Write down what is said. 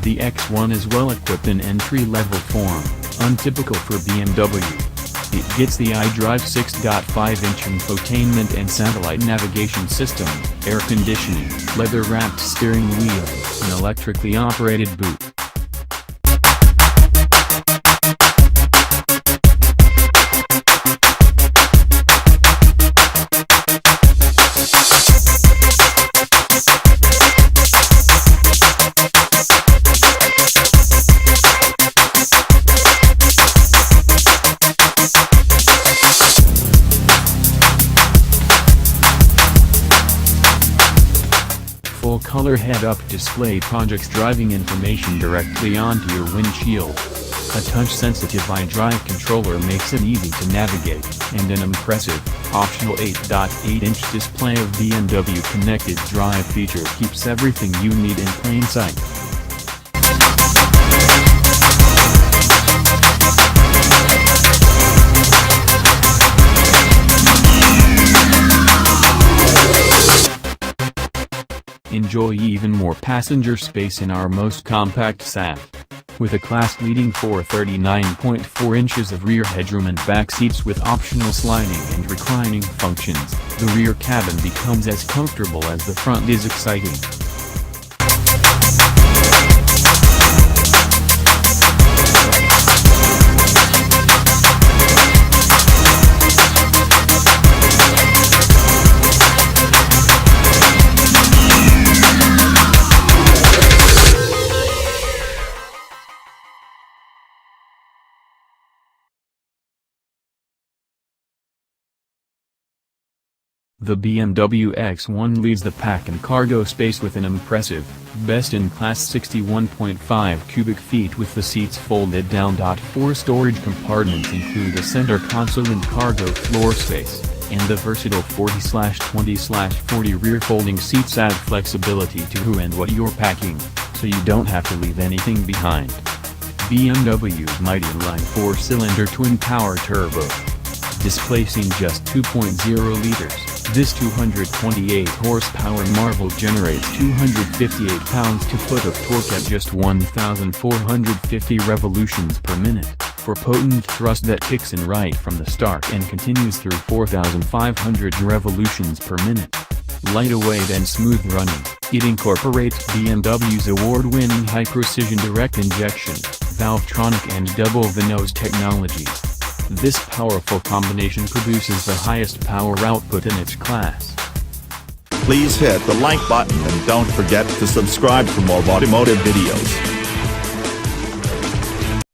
The X1 is well equipped in entry-level form, untypical for BMW. It gets the iDrive 6.5-inch infotainment and satellite navigation system, air conditioning, leather-wrapped steering wheel, and electrically operated boot. Full-color head-up display projects driving information directly onto your windshield. A touch-sensitive iDrive controller makes it easy to navigate, and an impressive, optional 8.8-inch display of BMW Connected Drive feature keeps everything you need in plain sight. Enjoy even more passenger space in our most compact SAF. With a class-leading 439.4 inches of rear headroom and back seats with optional sliding and reclining functions, the rear cabin becomes as comfortable as the front is exciting. The BMW X1 leads the pack and cargo space with an impressive, best-in-class 61.5 cubic feet with the seats folded down. 4 storage compartments include a center console and cargo floor space, and the versatile 40/20/40 rear folding seats add flexibility to who and what you're packing, so you don't have to leave anything behind. BMW's mighty inline 4-cylinder twin-power turbo. Displacing just 2.0 liters. This 228 horsepower marvel generates 258 pounds-to-foot of torque at just 1,450 revolutions per minute, for potent thrust that kicks in right from the start and continues through 4,500 revolutions per minute. Lightweight and smooth running, it incorporates BMW's award-winning high-precision direct injection, Valvetronic and double-the-nose technologies. This powerful combination produces the highest power output in its class. Please hit the like button and don't forget to subscribe for more automotive videos.